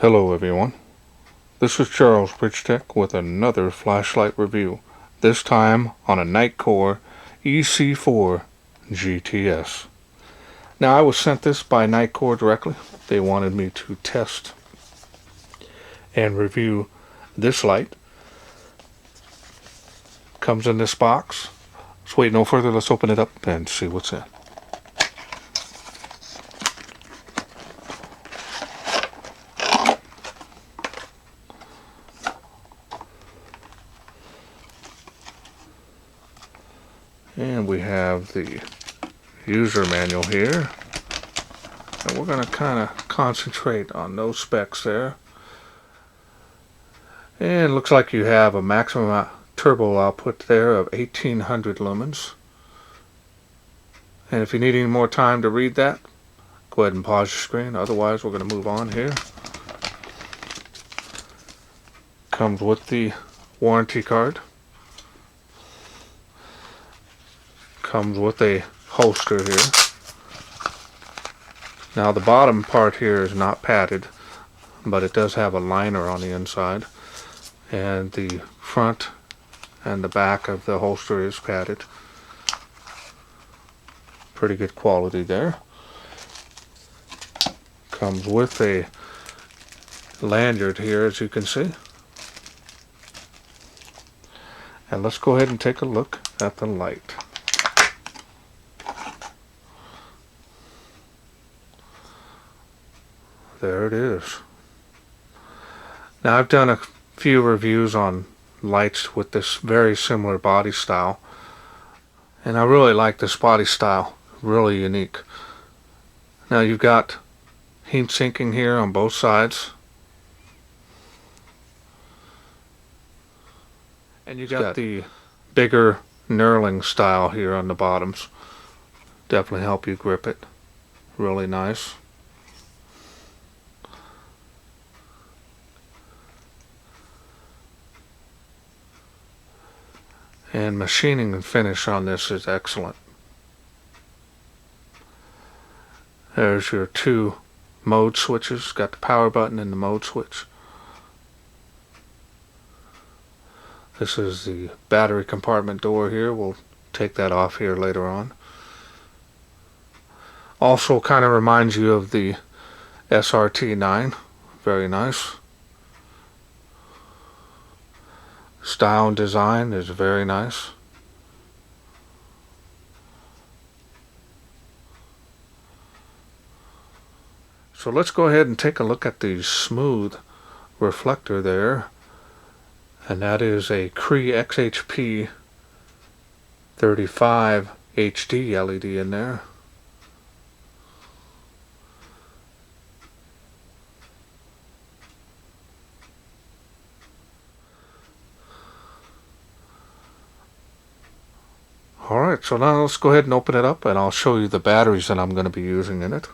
Hello everyone, this is Charles BridgTec with another flashlight review, this time on a Nitecore EC4GTS. Now I was sent this by Nitecore directly. They wanted me to test and review this light. Comes in this box. Let's wait no further, let's open it up and see what's in. And we have the user manual here, and we're going to kind of concentrate on those specs there. And it looks like you have a maximum turbo output there of 1800 lumens. And if you need any more time to read that, go ahead and pause your screen, otherwise we're going to move on here. Comes with the warranty card. Comes with a holster here. Now the bottom part here is not padded, but it does have a liner on the inside, and the front and the back of the holster is padded. Pretty good quality there. Comes with a lanyard here, as you can see. And let's go ahead and take a look at the light. There it is. Now I've done a few reviews on lights with this very similar body style, and I really like this body style, really unique. Now you've got heat sinking here on both sides, and you've got the bigger knurling style here on the bottoms. Definitely help you grip it. Really nice. And machining and finish on this is excellent. There's your two mode switches. Got the power button and the mode switch. This is the battery compartment door here. We'll take that off here later on. Also kind of reminds you of the SRT9. Very nice. Style and design is very nice. So let's go ahead and take a look at the smooth reflector there, and that is a Cree XHP 35 HD LED in there. Alright, so now let's go ahead and open it up, and I'll show you the batteries that I'm going to be using in it.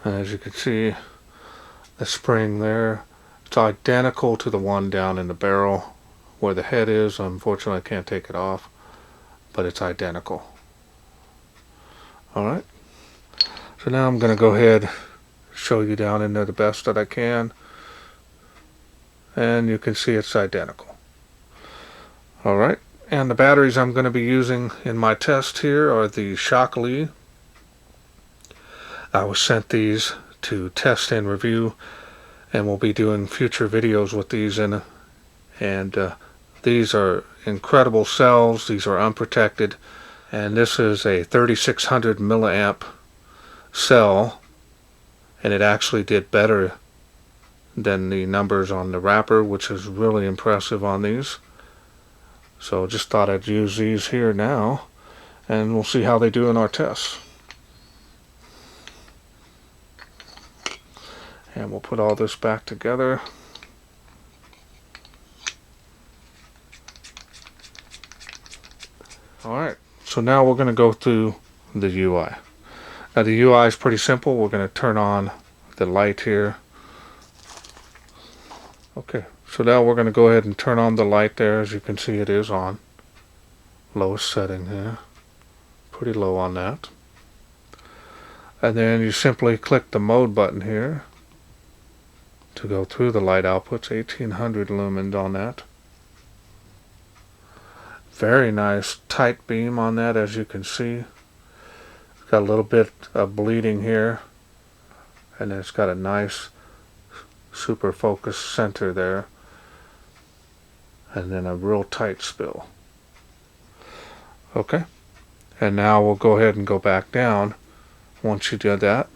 As you can see, the spring there, it's identical to the one down in the barrel where the head is. Unfortunately, I can't take it off, but it's identical. Alright, so now I'm going to go ahead, show you down in there the best that I can, and you can see it's identical. Alright, and the batteries I'm going to be using in my test here are the Shockley. I was sent these to test and review, and we'll be doing future videos with these in, and these are incredible cells. These are unprotected, and this is a 3600 milliamp cell, and it actually did better than the numbers on the wrapper, which is really impressive on these. So just thought I'd use these here now, and we'll see how they do in our tests. And we'll put all this back together. Alright, so now we're going to go through the UI. Now the UI is pretty simple. We're going to turn on the light here. Okay, so now we're going to go ahead and turn on the light there. As you can see, it is on. Lowest setting here. Pretty low on that. And then you simply click the mode button here to go through the light outputs. 1800 lumens on that. Very nice tight beam on that, as you can see. It's got a little bit of bleeding here, and then it's got a nice super focus center there, and then a real tight spill. Okay, and now we'll go ahead and go back down. Once you do that,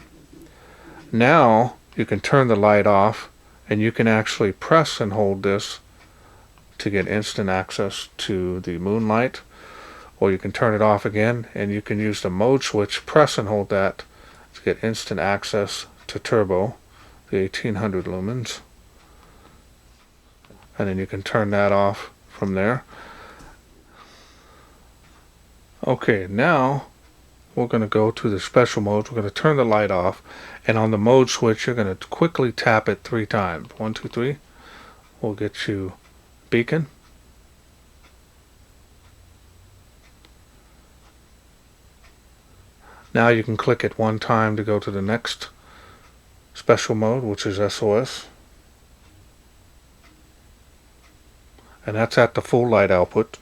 now you can turn the light off, and you can actually press and hold this to get instant access to the moonlight, or you can turn it off again, and you can use the mode switch, press and hold that to get instant access to turbo, the 1800 lumens, and then you can turn that off from there. Okay, now we're going to go to the special modes. We're going to turn the light off, and on the mode switch you're going to quickly tap it 3 times. 1, 2, 3. We'll get you beacon. Now you can click it 1 time to go to the next special mode, which is SOS. And that's at the full light output.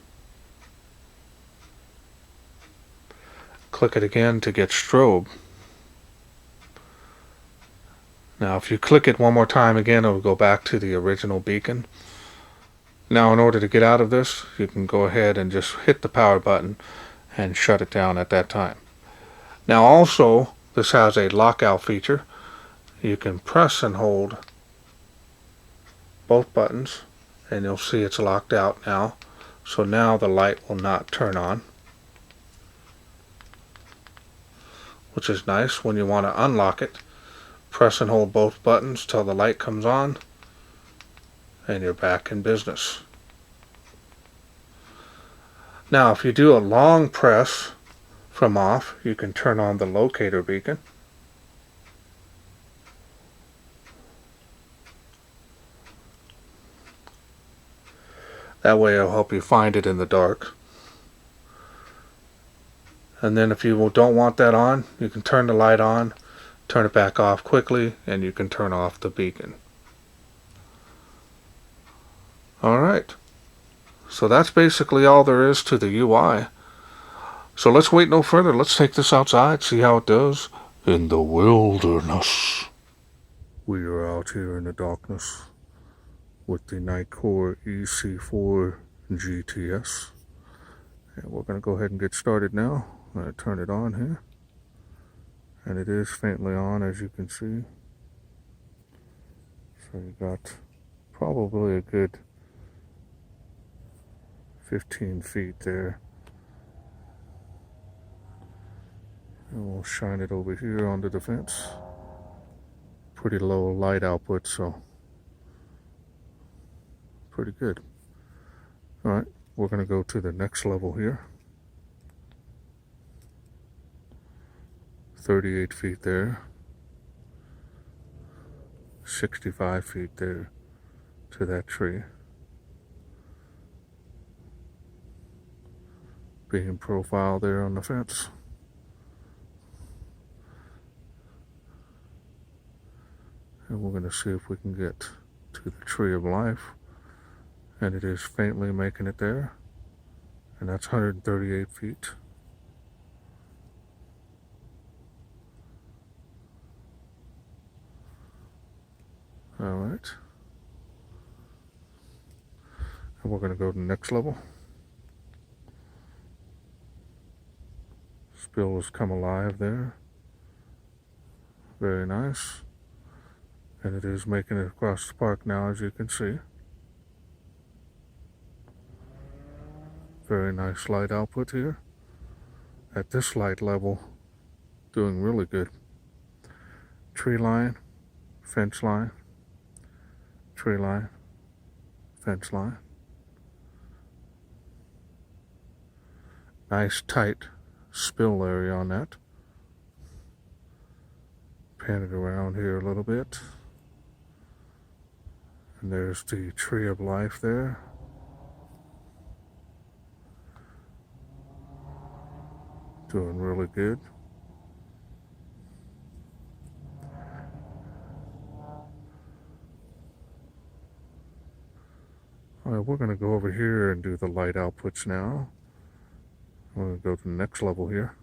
Click it again to get strobe. Now if you click it 1 more time again, it will go back to the original beacon. Now in order to get out of this, you can go ahead and just hit the power button and shut it down at that time. Now also, this has a lockout feature. You can press and hold both buttons, and you'll see it's locked out now. So now the light will not turn on, which is nice. When you want to unlock it, press and hold both buttons till the light comes on, and you're back in business. Now if you do a long press from off, you can turn on the locator beacon. That way it'll help you find it in the dark. And then if you don't want that on, you can turn the light on, turn it back off quickly, and you can turn off the beacon. Alright, so that's basically all there is to the UI. So let's wait no further. Let's take this outside, see how it does in the wilderness. We are out here in the darkness with the Nitecore EC4GTS. And we're going to go ahead and get started now. I'm going to turn it on here. And it is faintly on, as you can see. So you got probably a good 15 feet there. And we'll shine it over here onto the fence. Pretty low light output, so pretty good. Alright, we're going to go to the next level here. 38 feet there. 65 feet there to that tree. Beam profile there on the fence. And we're going to see if we can get to the tree of life. And it is faintly making it there. And that's 138 feet. Alright. And we're going to go to the next level. Spill has come alive there. Very nice. And it is making it across the park now, as you can see. Very nice light output here. At this light level, doing really good. Tree line, fence line, tree line, fence line. Nice tight spill area on that. Pan it around here a little bit. And there's the tree of life there. Doing really good. Alright, we're going to go over here and do the light outputs now. I'm going to go to the next level here.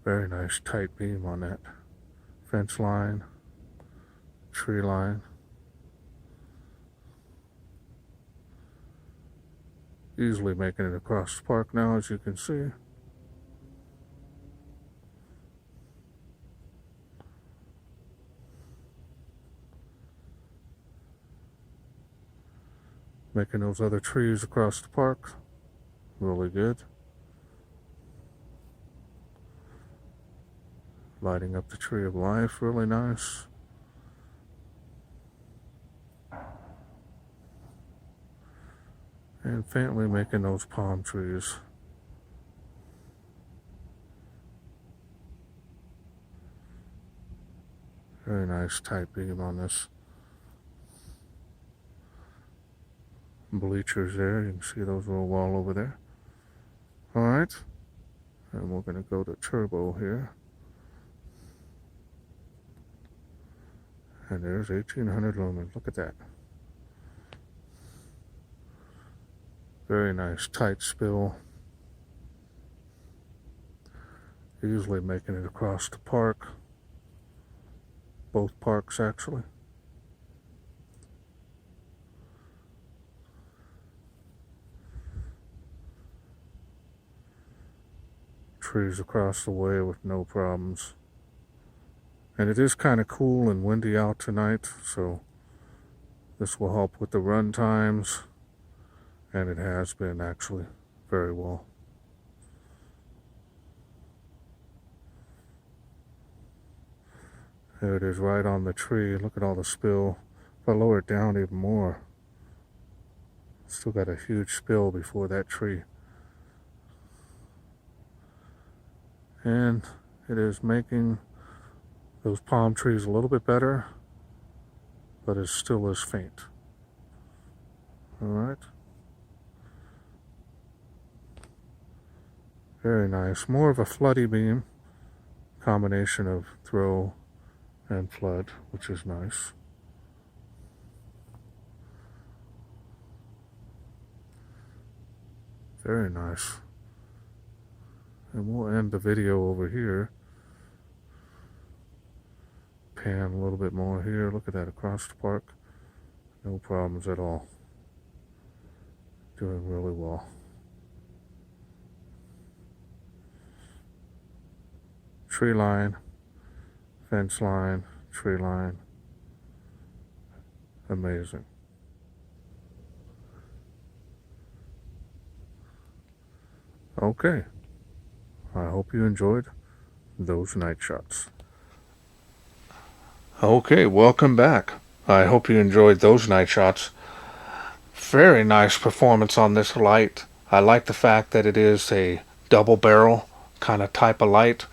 Very nice tight beam on that fence line, tree line. Easily making it across the park now, as you can see. Making those other trees across the park really good. Lighting up the tree of life, really nice. And faintly making those palm trees. Very nice tight beam on this. Bleachers there, you can see those little wall over there. Alright, and we're going to go to turbo here. And there's 1800 lumens, look at that. Very nice tight spill. Easily making it across the park. Both parks actually. Trees across the way with no problems. And it is kind of cool and windy out tonight, so this will help with the run times. And it has been actually very well. There it is right on the tree. Look at all the spill. If I lower it down even more, still got a huge spill before that tree. And it is making those palm trees a little bit better, but it still is faint. Alright. Very nice. More of a floody beam. Combination of throw and flood, which is nice. Very nice. And we'll end the video over here. Pan a little bit more here. Look at that across the park. No problems at all. Doing really well. Tree line, fence line, tree line. Amazing. Okay. I hope you enjoyed those night shots. Okay, welcome back. I hope you enjoyed those night shots. Very nice performance on this light. I like the fact that it is a double barrel kind of type of light.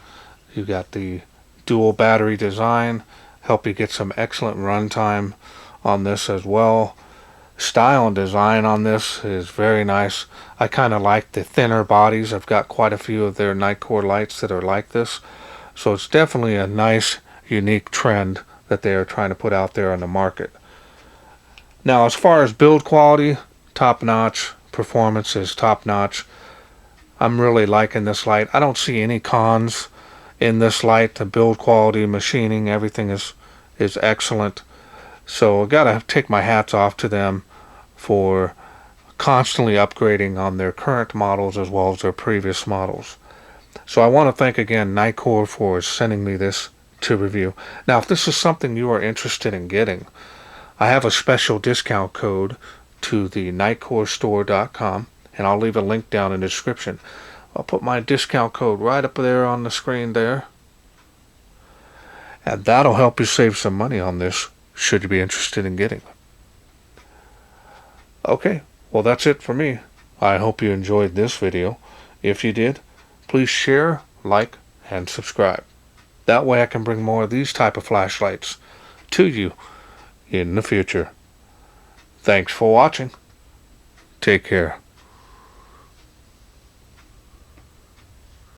You got the dual battery design, help you get some excellent runtime on this as well. Style and design on this is very nice. I kind of like the thinner bodies. I've got quite a few of their Nitecore lights that are like this. So it's definitely a nice, unique trend that they are trying to put out there on the market. Now, as far as build quality, top-notch. Performance is top-notch. I'm really liking this light. I don't see any cons in this light. The build quality, machining, everything is excellent. So I gotta take my hats off to them for constantly upgrading on their current models as well as their previous models. So I want to thank again Nitecore for sending me this to review. Now, if this is something you are interested in getting, I have a special discount code to the NitecoreStore.com, and I'll leave a link down in the description. I'll put my discount code right up there on the screen there, and that'll help you save some money on this, should you be interested in getting it. Okay, well that's it for me. I hope you enjoyed this video. If you did, please share, like, and subscribe. That way I can bring more of these type of flashlights to you in the future. Thanks for watching. Take care.